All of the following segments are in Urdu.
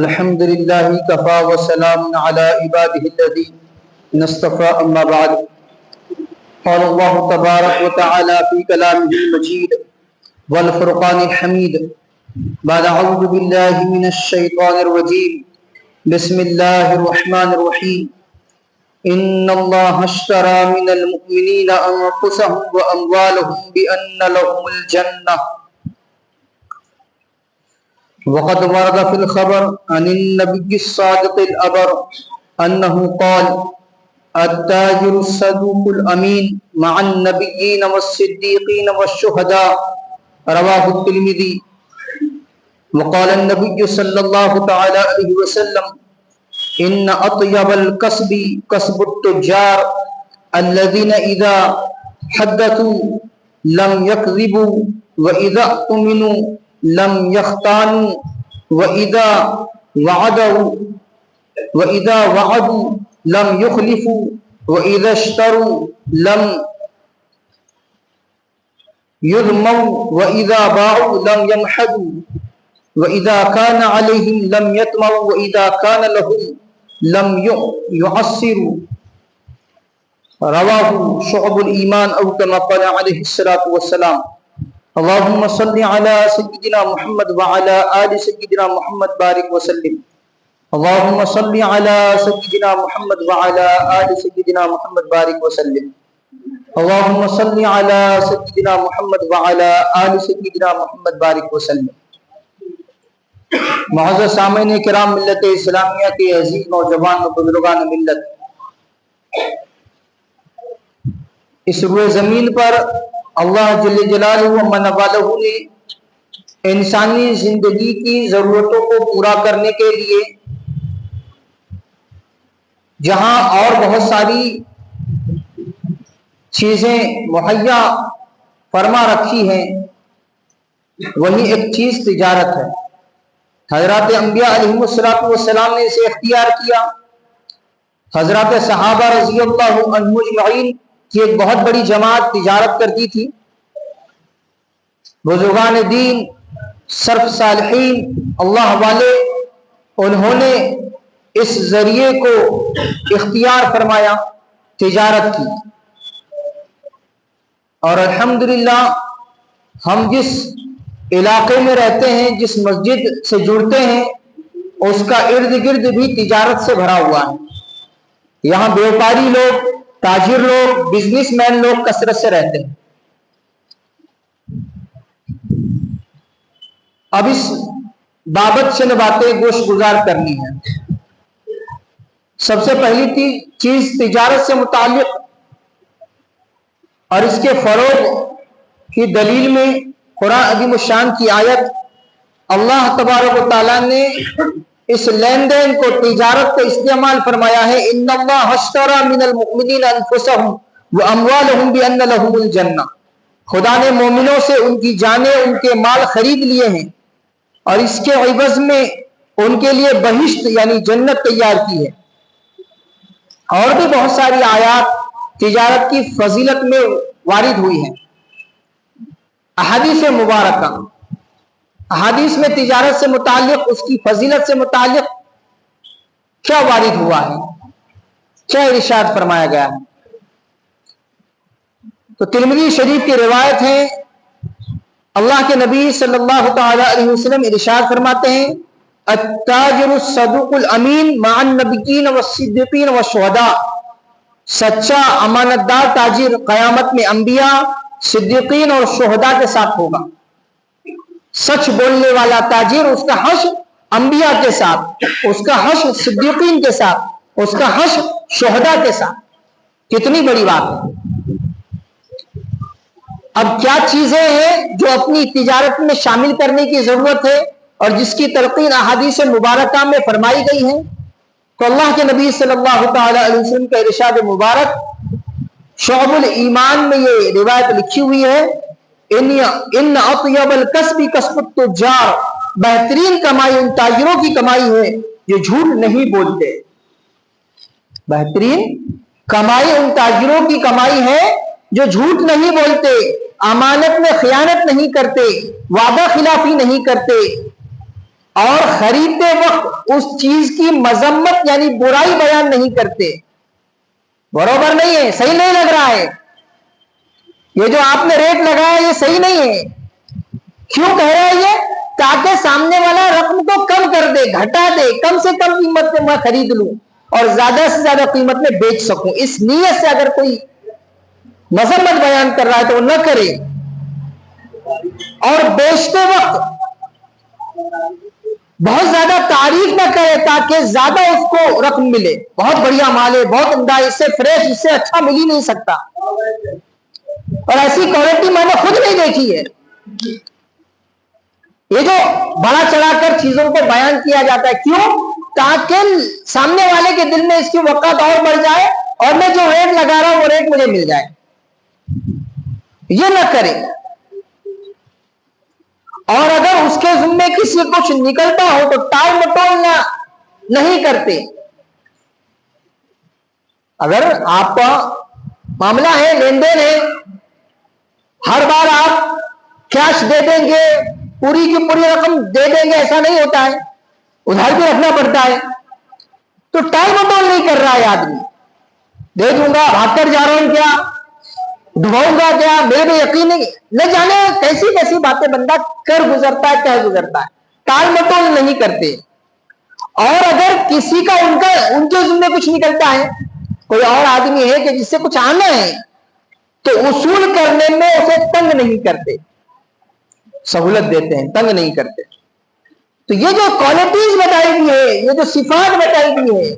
الحمد لله كفى وسلام على عباده الذين اصطفى أما بعد. قال الله تبارك وتعالى في كلامه المجيد والفرقان الحميد بعد أعوذ بالله من الشيطان الرجيم بسم الله الرحمن الرحيم إن الله اشترى من المؤمنين أنفسهم وأموالهم بأن لهم الجنة وقد ورد في الخبر عن النبي الصادق الأبر أنه قال التاجر الصدوق الأمين مع النبيين والصديقين والشهداء رواه الترمذي. وقال النبي صلى الله تعالى عليه وسلم إن أطيب الكسب كسب التجار الذين إذا حدثوا لم يكذبوا وإذا اؤتمنوا لم يختانوا وإذا وعدوا لم يخلفوا وإذا اشتروا لم يذموا وإذا باعوا لم يمحدوا وإذا كان عليهم لم يطمعوا وإذا كان لهم لم يعسروا. رواه شعب الإيمان أو كما قال عليه الصلاة والسلام. اللهم صل على سيدنا محمد وعلى آل سيدنا محمد بارك وسلم. اللهم صل على سيدنا محمد وعلى آل سيدنا محمد بارك وسلم. اللهم صل على سيدنا محمد وعلى آل سيدنا محمد بارك وسلم. معزز سامعین کرام، ملت اسلامیہ کے عزیز نوجوان و بزرگان ملت، اس روئے زمین پر اللہ جل جلالہ و من والہ نے انسانی زندگی کی ضرورتوں کو پورا کرنے کے لیے جہاں اور بہت ساری چیزیں مہیا فرما رکھی ہیں، وہی ایک چیز تجارت ہے. حضرات انبیاء علیہم السلام نے اسے اختیار کیا. حضرات صحابہ رضی اللہ عنہم اجمعین کی ایک بہت بڑی جماعت تجارت کرتی تھی. بزرگان دین، سلف صالحین، اللہ والے، انہوں نے اس ذریعے کو اختیار فرمایا، تجارت کی. اور الحمدللہ ہم جس علاقے میں رہتے ہیں، جس مسجد سے جڑتے ہیں، اس کا ارد گرد بھی تجارت سے بھرا ہوا ہے. یہاں بیوپاری لوگ، تاجر لوگ، بزنس مین لوگ کثرت سے رہتے ہیں. اب اس بابت چند باتیں گوش گزار کرنی ہے. سب سے پہلی چیز تجارت سے متعلق اور اس کے فروغ کی دلیل میں قرآن عظیم الشان کی آیت، اللہ تبارک و تعالیٰ نے اس لین دین کو، تجارت کو استعمال فرمایا ہے. ان اللہ اشتری من المؤمنین انفسهم واموالهم بان لهم الجنہ. خدا نے مومنوں سے ان کی جانیں، ان کے مال خرید لیے ہیں اور اس کے عوض میں ان کے لیے بہشت یعنی جنت تیار کی ہے. اور بھی بہت ساری آیات تجارت کی فضیلت میں وارد ہوئی ہیں. احادیث مبارکہ، احادیث میں تجارت سے متعلق، اس کی فضیلت سے متعلق کیا وارد ہوا ہے، کیا ارشاد فرمایا گیا ہے. تو ترمذی شریف کی روایت ہے، اللہ کے نبی صلی اللہ تعالی علیہ وسلم ارشاد فرماتے ہیں التاجر الصدوق الامین مع النبیین والصدیقین والشہداء. سچا امانت دار تاجر قیامت میں انبیاء، صدیقین اور شہداء کے ساتھ ہوگا. سچ بولنے والا تاجر، اس کا حشر انبیاء کے ساتھ، اس کا حشر صدیقین کے ساتھ، اس کا حشر شہداء کے ساتھ. کتنی بڑی بات ہے. اب کیا چیزیں ہیں جو اپنی تجارت میں شامل کرنے کی ضرورت ہے اور جس کی تلقین احادیث مبارکہ میں فرمائی گئی ہیں؟ تو اللہ کے نبی صلی اللہ تعالی علیہ وسلم کا ارشاد مبارک شعب الایمان میں یہ روایت لکھی ہوئی ہے، ان اطیب الکسب کسب التجار. بہترین کمائی ان تاجروں کی کمائی ہے جو جھوٹ نہیں بولتے. بہترین کمائی ان تاجروں کی کمائی ہے جو جھوٹ نہیں بولتے، امانت میں خیانت نہیں کرتے، وعدہ خلافی نہیں کرتے، اور خریدتے وقت اس چیز کی مذمت یعنی برائی بیان نہیں کرتے. برابر نہیں ہے, صحیح نہیں لگ رہا ہے, یہ جو آپ نے ریٹ لگایا یہ صحیح نہیں ہے. کیوں کہہ رہا ہے یہ؟ تاکہ سامنے والا رقم کو کم کر دے, گھٹا دے, کم سے کم قیمت میں میں خرید لوں اور زیادہ سے زیادہ قیمت میں بیچ سکوں. اس نیت سے اگر کوئی مذمت بیان کر رہا ہے تو وہ نہ کرے. اور بیچتے وقت بہت زیادہ تعریف نہ کرے تاکہ زیادہ اس کو رقم ملے. بہت بڑھیا مال ہے, بہت عمدہ, اس سے فریش, اس سے اچھا مل ہی نہیں سکتا, اور ایسی کوالٹی میں نے خود نہیں دیکھی ہے. یہ جو بڑا چڑھا کر چیزوں کو بیان کیا جاتا ہے, کیوں؟ تاکہ سامنے والے کے دل میں اس کی وقت اور بڑھ جائے اور میں جو ریٹ لگا رہا ہوں وہ ریٹ مجھے مل جائے. یہ نہ کرے. اور اگر اس کے ذمے کسی کچھ نکلتا ہو تو ٹال مٹول نہیں کرتے. اگر آپ کا معاملہ ہے, لین دین ہے, ہر بار آپ کیش دے دیں گے, پوری کی پوری رقم دے دیں گے, ایسا نہیں ہوتا ہے, ادھار بھی رکھنا پڑتا ہے. تو ٹال مٹول نہیں کر رہا ہے آدمی, دے دوں گا, بھاگ کر جا رہا ہوں, کیا ڈباؤں گا, کیا میرے بھی یقین نہیں, نہ جانے کیسی کیسی باتیں بندہ کر گزرتا ہے, کہہ گزرتا ہے. ٹال مٹول نہیں کرتے. اور اگر کسی کا ان کے ذمے کچھ نکلتا ہے, کوئی اور آدمی ہے کہ جس سے کچھ آنا ہے, تو اصول کرنے میں اسے تنگ نہیں کرتے, سہولت دیتے ہیں, تنگ نہیں کرتے. تو یہ جو کوالٹیز بتائی گئی ہے, یہ جو صفات بتائی گئی ہے,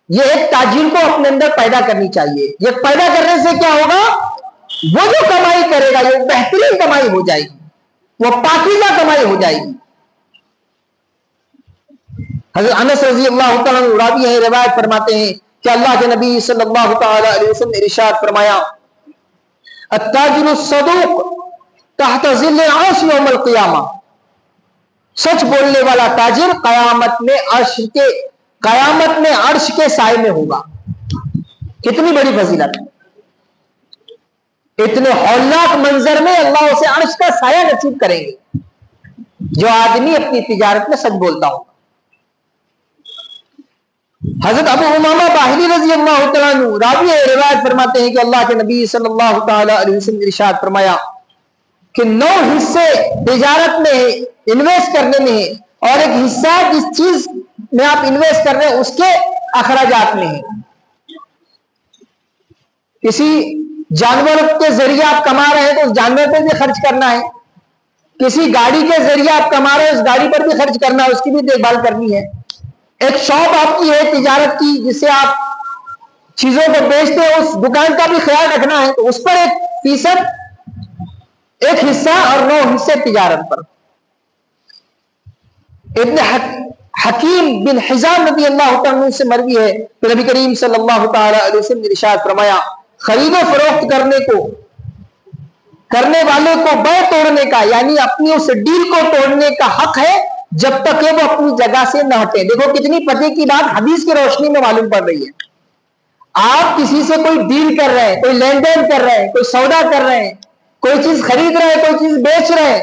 یہ ایک تاجر کو اپنے اندر پیدا کرنی چاہیے. یہ پیدا کرنے سے کیا ہوگا؟ وہ جو کمائی کرے گا یہ بہترین کمائی ہو جائے گی, وہ پاکیزہ کمائی ہو جائے گی. حضرت انس رضی اللہ تعالیٰ عنہ راوی ہیں, روایت فرماتے ہیں کہ اللہ کے نبی صلی اللہ تعالی علیہ وسلم نے ارشاد فرمایا, التاجر الصدوق تحت ظل العرش یوم القیامہ, سچ بولنے والا تاجر قیامت میں عرش کے سائے میں ہوگا. کتنی بڑی فضیلت ہے, اتنے ہولناک منظر میں اللہ اسے عرش کا سایہ نصیب کریں گے جو آدمی اپنی تجارت میں سچ بولتا ہوگا. حضرت ابو امامہ باہلی رضی اللہ تعالیٰ عنہ راوی روایت فرماتے ہیں کہ اللہ کے نبی صلی اللہ تعالی علیہ وسلم نے ارشاد فرمایا کہ 9 حصے تجارت میں ہے, انویسٹ کرنے میں ہے, اور ایک حصہ جس چیز میں آپ انویسٹ کر رہے ہیں اس کے اخراجات میں ہے. کسی جانور کے ذریعے آپ کما رہے ہیں تو اس جانور پہ بھی خرچ کرنا ہے, کسی گاڑی کے ذریعے آپ کما رہے ہیں اس گاڑی پر بھی خرچ کرنا ہے, اس کی بھی دیکھ بھال کرنی ہے. ایک شاپ آپ کی ہے تجارت کی جس سے آپ چیزوں کو بیچتے ہیں, اس دکان کا بھی خیال رکھنا ہے, تو اس پر 1% ایک حصہ اور 9 حصے تجارت پر. ابن حکیم بن حزام رضی اللہ عنہ سے مروی ہے کہ نبی کریم صلی اللہ تعالی علیہ وسلم نے ارشاد فرمایا, خرید و فروخت کرنے والے کو بیع توڑنے کا یعنی اپنی اس ڈیل کو توڑنے کا حق ہے جب تک کہ وہ اپنی جگہ سے نہ ہٹے. دیکھو کتنی پتے کی بات حدیث کی روشنی میں معلوم پڑ رہی ہے. آپ کسی سے کوئی ڈیل کر رہے ہیں, کوئی لین دین کر رہے ہیں, کوئی سودا کر رہے ہیں, کوئی چیز خرید رہے ہیں, کوئی چیز بیچ رہے ہیں,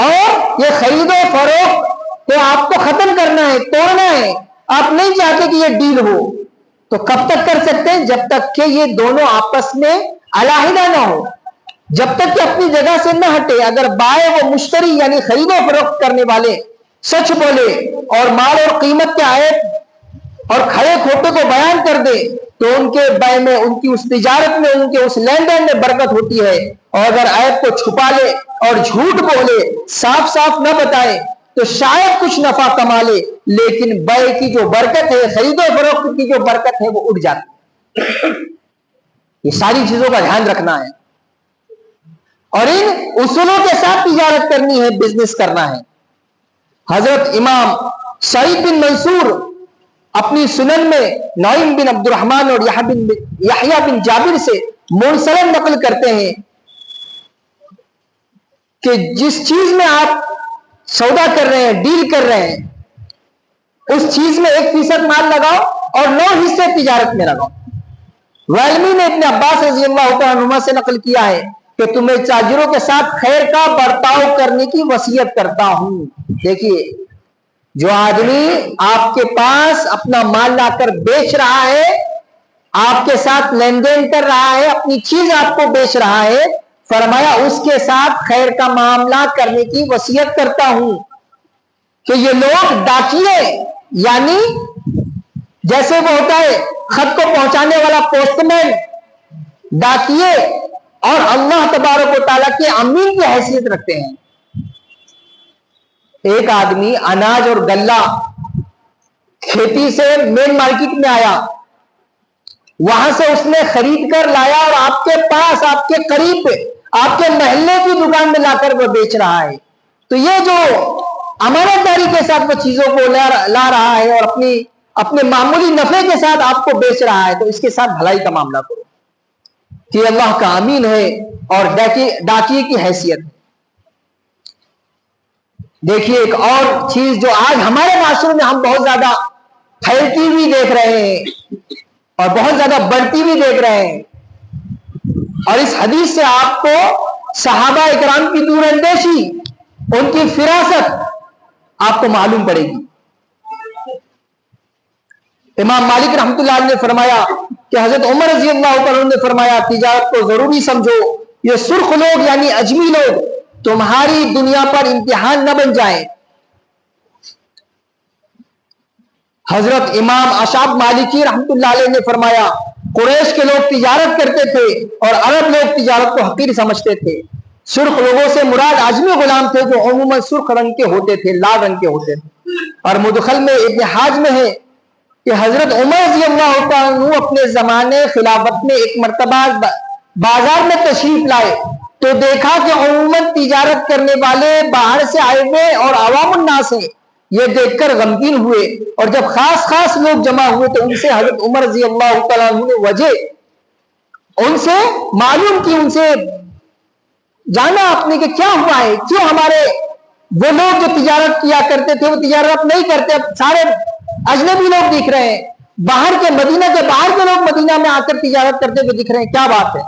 اور یہ خرید و فروخت تو آپ کو ختم کرنا ہے, توڑنا ہے, آپ نہیں چاہتے کہ یہ ڈیل ہو, تو کب تک کر سکتے ہیں؟ جب تک کہ یہ دونوں آپس میں علیحدہ نہ ہو, جب تک کہ اپنی جگہ سے نہ ہٹے. اگر بائے و مشتری یعنی خرید و فروخت کرنے والے سچ بولے اور مال اور قیمت کے عیب اور کھڑے کھوٹے کو بیان کر دے تو ان کے بائے میں, ان کی اس تجارت میں, ان کے اس لین دین میں برکت ہوتی ہے. اور اگر عیب کو چھپا لے اور جھوٹ بولے, صاف صاف نہ بتائے, تو شاید کچھ نفع کما لے, لیکن بائے کی جو برکت ہے, خرید و فروخت کی جو برکت ہے, وہ اٹھ جاتی. یہ ساری چیزوں کا دھیان رکھنا ہے اور ان اصولوں کے ساتھ تجارت کرنی ہے, بزنس کرنا ہے. حضرت امام سعید بن منصور اپنی سنن میں نعیم بن عبد الرحمن اور یحییٰ بن جابر سے منسلم نقل کرتے ہیں کہ جس چیز میں آپ سودا کر رہے ہیں, ڈیل کر رہے ہیں, اس چیز میں 1% مال لگاؤ اور 9 حصے تجارت میں لگاؤ. ویلمی نے ابن عباس رضی اللہ عنہما سے نقل کیا ہے کہ تمہیں تاجروں کے ساتھ خیر کا برتاؤ کرنے کی وصیت کرتا ہوں۔ دیکھیے، جو آدمی آپ کے پاس اپنا مال لا کر بیچ رہا ہے، آپ کے ساتھ لین دین کر رہا ہے، اپنی چیز آپ کو بیچ رہا ہے، فرمایا اس کے ساتھ خیر کا معاملہ کرنے کی وصیت کرتا ہوں۔ کہ یہ لوگ ڈاکیے، یعنی جیسے وہ ہوتا ہے خط کو پہنچانے والا پوسٹ مین، ڈاکیے اور اللہ تبارک و تعالیٰ کے امین کی حیثیت رکھتے ہیں۔ ایک آدمی اناج اور غلہ کھیتی سے مین مارکیٹ میں آیا، وہاں سے اس نے خرید کر لایا اور آپ کے پاس، آپ کے قریب، آپ کے محلے کی دکان میں لا کر وہ بیچ رہا ہے، تو یہ جو امانت داری کے ساتھ وہ چیزوں کو لا رہا ہے اور اپنے معمولی نفع کے ساتھ آپ کو بیچ رہا ہے، تو اس کے ساتھ بھلائی کا معاملہ کرو کہ اللہ کا امین ہے اور ڈاکیے کی حیثیت ہے۔ دیکھیے ایک اور چیز جو آج ہمارے معاشرے میں ہم بہت زیادہ پھیلتی ہوئی دیکھ رہے ہیں اور بہت زیادہ بڑھتی ہوئی دیکھ رہے ہیں، اور اس حدیث سے آپ کو صحابہ اکرام کی دور اندیشی، ان کی فراست آپ کو معلوم پڑے گی۔ امام مالک رحمۃ اللہ علیہ نے فرمایا کہ حضرت عمر رضی اللہ تعالیٰ نے فرمایا، تجارت کو ضروری سمجھو، یہ سرخ لوگ یعنی اجمی لوگ تمہاری دنیا پر امتحان نہ بن جائیں۔ حضرت امام اشعب مالکی رحمۃ اللہ علیہ نے فرمایا، قریش کے لوگ تجارت کرتے تھے اور عرب لوگ تجارت کو حقیر سمجھتے تھے۔ سرخ لوگوں سے مراد اجمی غلام تھے جو عموماً سرخ رنگ کے ہوتے تھے، لال رنگ کے ہوتے تھے۔ اور مدخل میں ابن حاج میں ہے کہ حضرت عمر رضی اللہ عنہ اپنے زمانے خلافت میں ایک مرتبہ بازار میں تشریف لائے تو دیکھا کہ عموماً تجارت کرنے والے باہر سے آئے ہوئے اور عوام الناس ہیں۔ یہ دیکھ کر غمگین ہوئے، اور جب خاص لوگ جمع ہوئے تو ان سے حضرت عمر رضی اللہ تعالیٰ عنہ نے وجہ ان سے معلوم کی، ان سے جانا اپنے کہ کیا ہوا ہے، کیوں ہمارے وہ لوگ جو تجارت کیا کرتے تھے وہ تجارت نہیں کرتے، اب سارے اجنبی لوگ دکھ رہے ہیں، باہر کے مدینہ کے باہر کے لوگ مدینہ میں آ کر تجارت کرتے ہوئے دکھ رہے ہیں، کیا بات ہے؟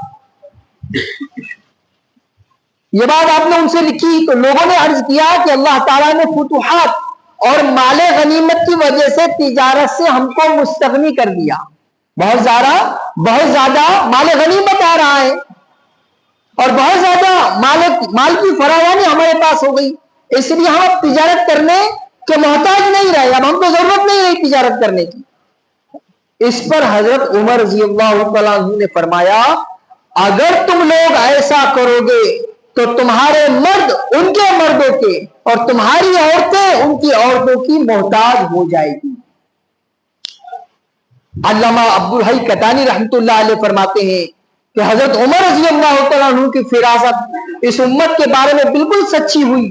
یہ بات آپ نے ان سے لکھی تو لوگوں نے عرض کیا کہ اللہ تعالیٰ نے فتوحات اور مال غنیمت کی وجہ سے تجارت سے ہم کو مستغنی کر دیا، بہت زیادہ مال غنیمت آ رہا ہے اور بہت زیادہ مال کی فراوانی ہمارے پاس ہو گئی، اس لیے ہم اب تجارت کرنے کے محتاج نہیں رہے، اب ہم کو ضرورت نہیں رہی تجارت کرنے کی۔ اس پر حضرت عمر رضی اللہ تعالیٰ عنہ نے فرمایا، اگر تم لوگ ایسا کرو گے تو تمہارے مرد ان کے مردوں کے اور تمہاری عورتیں ان کی عورتوں کی محتاج ہو جائے گی۔ علامہ عبدالحی کتانی رحمۃ اللہ علیہ فرماتے ہیں کہ حضرت عمر رضی اللہ تعالیٰ عنہ کی فراست اس امت کے بارے میں بالکل سچی ہوئی،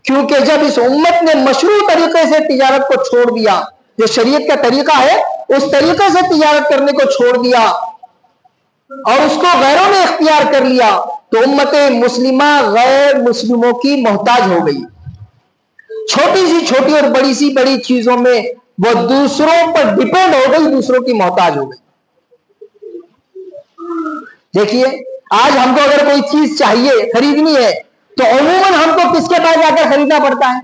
کیونکہ جب اس امت نے مشروع طریقے سے تجارت کو چھوڑ دیا، جو شریعت کا طریقہ ہے اس طریقے سے تجارت کرنے کو چھوڑ دیا اور اس کو غیروں نے اختیار کر لیا، تو امت مسلمہ غیر مسلموں کی محتاج ہو گئی۔ چھوٹی سی چھوٹی اور بڑی سی بڑی چیزوں میں وہ دوسروں پر ڈیپینڈ ہو گئی، دوسروں کی محتاج ہو گئی۔ دیکھیے آج ہم کو اگر کوئی چیز چاہیے، خریدنی ہے، تو عموماً ہم کو کس کے پاس جا کر خریدنا پڑتا ہے؟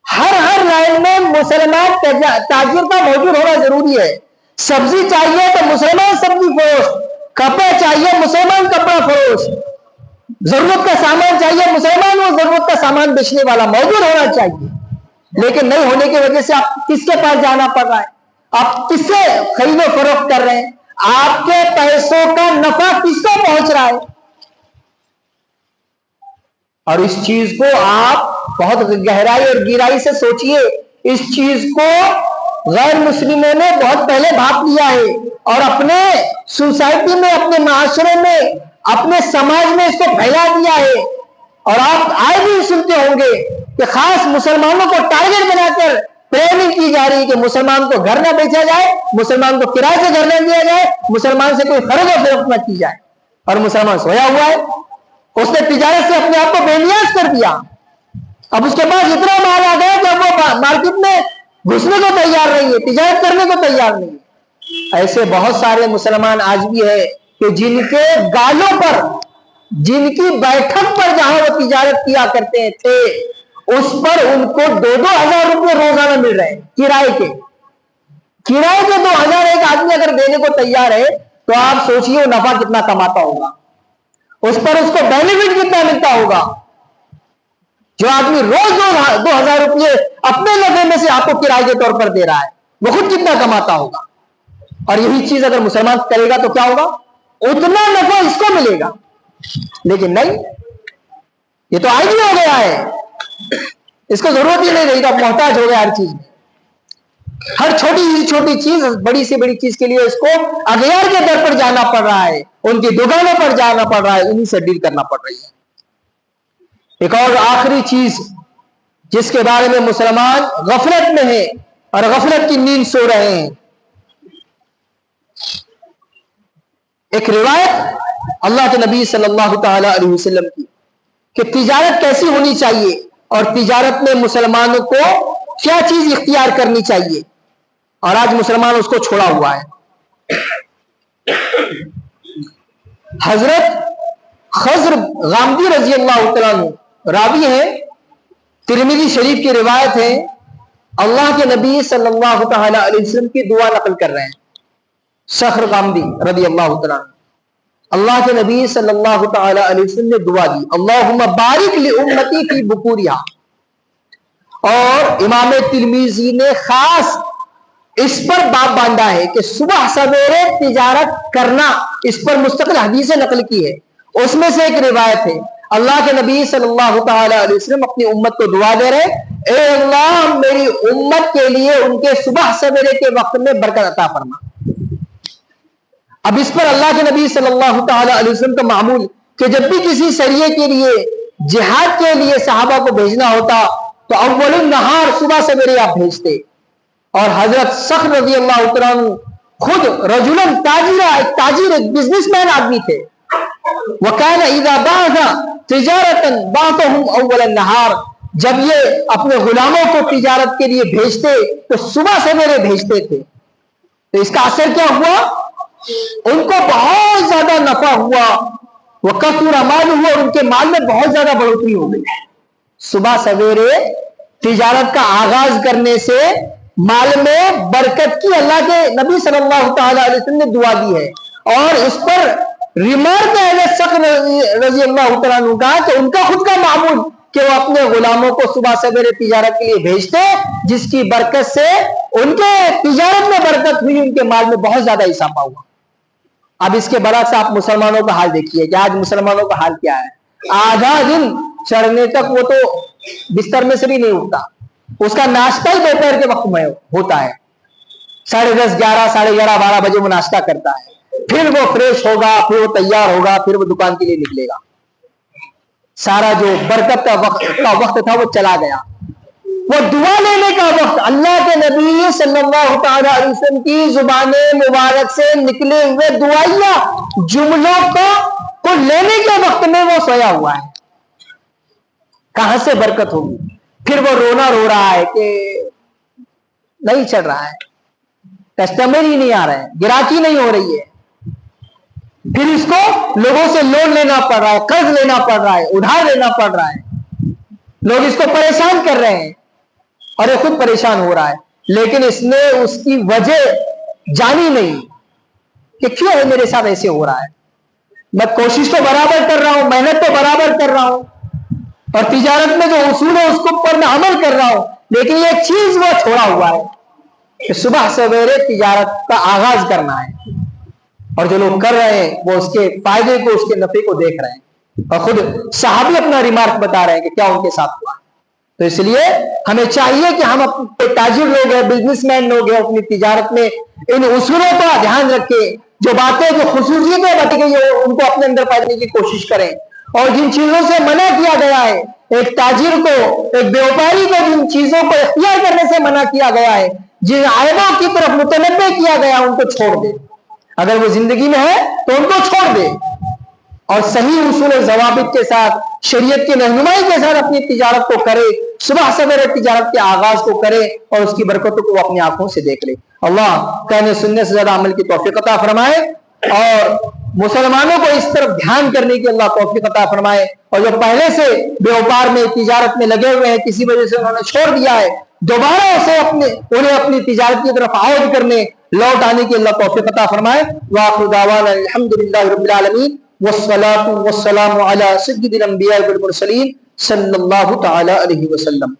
ہر لائن میں مسلمان تاجر کا موجود ہونا ضروری ہے۔ سبزی چاہیے تو مسلمان سبزی فروش، کپڑے چاہیے مسلمان کپڑا فروش، ضرورت کا سامان چاہیے مسلمان وہ ضرورت کا سامان بیچنے والا موجود ہونا چاہیے، لیکن نہیں ہونے کی وجہ سے آپ کس کے پاس جانا پڑ رہا ہے؟ آپ کس سے خرید و فروخت کر رہے ہیں؟ آپ کے پیسوں کا نفع کس کو پہنچ رہا ہے؟ اور اس چیز کو آپ بہت گہرائی اور گہرائی سے سوچئے، اس چیز کو غیر مسلموں نے بہت پہلے بھاپ لیا ہے اور اپنے سوسائٹی میں، اپنے معاشرے میں، اپنے سماج میں اس کو پھیلا دیا ہے۔ اور آپ آئے بھی سنتے ہوں گے کہ خاص مسلمانوں کو ٹارگٹ بنا کر ٹریننگ کی جا رہی ہے کہ مسلمان کو گھر نہ بیچا جائے، مسلمان کو کرائے سے گھر نہ دیا جائے، مسلمان سے کوئی خرید و فروخت نہ کی جائے، اور مسلمان سویا ہوا ہے، اس نے تجارت سے اپنے آپ کو بے نیاز کر دیا۔ اب اس کے پاس اتنا مال آ گیا کہ وہ مارکیٹ میں گھسنے کو تیار نہیں ہے، تجارت کرنے کو تیار نہیں ہے۔ ایسے بہت سارے مسلمان آج بھی ہے کہ جن کے گالوں پر، جن کی بیٹھک پر جہاں وہ تجارت کیا کرتے تھے اس پر ان کو 2,000 روپے روزانہ مل رہے ہیں کرائے کے 2,000 ایک آدمی اگر دینے کو تیار ہے تو آپ سوچیے وہ نفع کتنا کماتا ہوگا، اس پر اس کو بینیفٹ کتنا ملتا ہوگا۔ جو آدمی روز 2,000 روپے اپنے نفع میں سے آپ کو کرائے کے طور پر دے رہا ہے وہ خود کتنا کماتا ہوگا، اور یہی چیز اگر مسلمان کرے گا تو کیا ہوگا، اتنا نفع اس کو ملے گا۔ لیکن نہیں، یہ تو آج ہی ہو گیا ہے، اس کو ضرورت ہی نہیں رہی، تو محتاج ہو گیا ہر چیز میں، ہر چھوٹی سی چھوٹی چیز بڑی سے بڑی چیز کے لیے اس کو اغیار کے در پر جانا پڑ رہا ہے، ان کی دکانوں پر جانا پڑ رہا ہے، انہیں سے ڈیل کرنا پڑ رہی ہے۔ ایک اور آخری چیز جس کے بارے میں مسلمان غفلت میں ہے اور غفلت کی نیند سو رہے ہیں، ایک روایت اللہ کے نبی صلی اللہ تعالی علیہ وسلم کی کہ تجارت کیسی ہونی چاہیے اور تجارت میں مسلمانوں کو کیا چیز اختیار کرنی چاہیے، اور آج مسلمان اس کو چھوڑا ہوا ہے۔ حضرت خضر غامدی رضی اللہ تعالیٰ عنہ راوی ہے، ترمذی شریف کی روایت ہے، اللہ کے نبی صلی اللہ تعالی علیہ وسلم کی دعا نقل کر رہے ہیں۔ خضر غامدی رضی اللہ تعالیٰ عنہ، اللہ کے نبی صلی اللہ تعالی علیہ وسلم نے دعا دی، اللہم بارک لامتی فی بکورہا، اور امام ترمذی نے خاص اس پر باب باندھا ہے کہ صبح سویرے تجارت کرنا، اس پر مستقل حدیثیں نقل کی ہے، اس میں سے ایک روایت ہے اللہ کے نبی صلی اللہ تعالی علیہ وسلم اپنی امت کو دعا دے رہے، اے اللہ میری امت کے لیے ان کے صبح سویرے کے وقت میں برکت عطا فرما۔ اب اس پر اللہ کے نبی صلی اللہ تعالی علیہ وسلم کا معمول کہ جب بھی کسی سریے کے لیے، جہاد کے لیے صحابہ کو بھیجنا ہوتا تو اول النہار صبح سویرے آپ بھیجتے، اور حضرت صخر رضی اللہ تعالیٰ عنہ خود رجلاً تاجرہ، ایک تاجر، ایک بزنس مین آدمی تھے، وَكَانَ إِذَا بَعْثَ تِجَارَةً بَعْثَهُمْ أَوَّلَ النَّهَارِ، جب یہ اپنے غلاموں کو تجارت کے لیے بھیجتے تو صبح سویرے بھیجتے تھے، تو اس کا اثر کیا ہوا، ان کو بہت زیادہ نفع ہوا، وَكَثُرَ مَالُهُ، اور ان کے مال میں بہت زیادہ بڑھوتری ہو گئی۔ صبح سویرے تجارت کا آغاز کرنے سے مال میں برکت کی اللہ کے نبی صلی اللہ تعالی علیہ وسلم نے دعا دی ہے، اور اس پر ریمارک ہے صخر رضی اللہ تعالیٰ عنہ کا کہ ان کا خود کا معمول کہ وہ اپنے غلاموں کو صبح سویرے تجارت کے لیے بھیجتے، جس کی برکت سے ان کے تجارت میں برکت ہوئی، ان کے مال میں بہت زیادہ اضافہ ہوا۔ اب اس کے برعکس آپ مسلمانوں کا حال دیکھیے کہ آج مسلمانوں کا حال کیا ہے، آدھا دن چڑھنے تک وہ تو بستر میں سے بھی نہیں اٹھتا، اس کا ناشتہ ہی دوپہر کے وقت میں ہوتا ہے، 10:30 11 11:30 12 بجے وہ ناشتہ کرتا ہے، پھر وہ فریش ہوگا، پھر وہ تیار ہوگا، پھر وہ دکان کے لیے نکلے گا، سارا جو برکت کا وقت تھا وہ چلا گیا۔ وہ دعا لینے کا وقت، اللہ کے نبی صلی اللہ تعالی علیہ وسلم کی زبان مبارک سے نکلے ہوئے دعائیہ جملوں کو لینے کے وقت میں وہ سویا ہوا ہے، کہاں سے برکت ہوگی؟ پھر وہ رونا رو رہا ہے کہ نہیں چل رہا ہے، کسٹمر ہی نہیں آ رہے ہیں، گراکی نہیں ہو رہی ہے، پھر اس کو لوگوں سے لون لینا پڑ رہا ہے، قرض لینا پڑ رہا ہے، ادھار لینا پڑ رہا ہے، لوگ اس کو پریشان کر رہے ہیں اور یہ خود پریشان ہو رہا ہے، لیکن اس نے اس کی وجہ جانی نہیں کہ کیوں ہے میرے ساتھ ایسے ہو رہا ہے۔ میں کوشش تو برابر کر رہا ہوں، محنت تو برابر کر رہا ہوں، اور تجارت میں جو اصول ہے اس کو پر میں عمل کر رہا ہوں، لیکن یہ چیز وہ چھوڑا ہوا ہے کہ صبح سویرے تجارت کا آغاز کرنا ہے، اور جو لوگ کر رہے ہیں وہ اس کے فائدے کو، اس کے نفع کو دیکھ رہے ہیں، اور خود صحابی اپنا ریمارک بتا رہے ہیں کہ کیا ان کے ساتھ ہوا۔ تو اس لیے ہمیں چاہیے کہ ہم اپنے تاجر لوگ ہیں، بزنس مین لوگ ہیں، اپنی تجارت میں ان اصولوں کا دھیان رکھیں، جو باتیں، جو خصوصیتیں بتائی گئی ہیں ان کو اپنے اندر پانے کی کوشش کریں، اور جن چیزوں سے منع کیا گیا ہے، ایک تاجر کو، ایک بیوپاری کو جن چیزوں کو اختیار کرنے سے منع کیا گیا ہے، جن عیبوں کی طرف متنبہ کیا گیا ان کو چھوڑ دے، اگر وہ زندگی میں ہے تو ان کو چھوڑ دے، اور صحیح اصول و ضوابط کے ساتھ، شریعت کی رہنمائی کے ساتھ اپنی تجارت کو کرے، صبح سویرے تجارت کے آغاز کو کرے، اور اس کی برکتوں کو اپنی آنکھوں سے دیکھ لے۔ اللہ کہنے سننے سے زیادہ عمل کی توفیق عطا فرمائے، اور مسلمانوں کو اس طرف دھیان کرنے کی اللہ توفیق عطا فرمائے، اور جو پہلے سے بیوپار میں تجارت میں لگے ہوئے ہیں، کسی وجہ سے انہوں نے چھوڑ دیا ہے، دوبارہ انہیں اپنی تجارت کی طرف عود کرنے لوٹ آنے کی اللہ توفیق عطا فرمائے۔ وآخر دعوانا الحمدللہ رب العالمین والصلاة والسلام علی سید الانبیاء والمرسلین صلی اللہ تعالی علیہ وسلم۔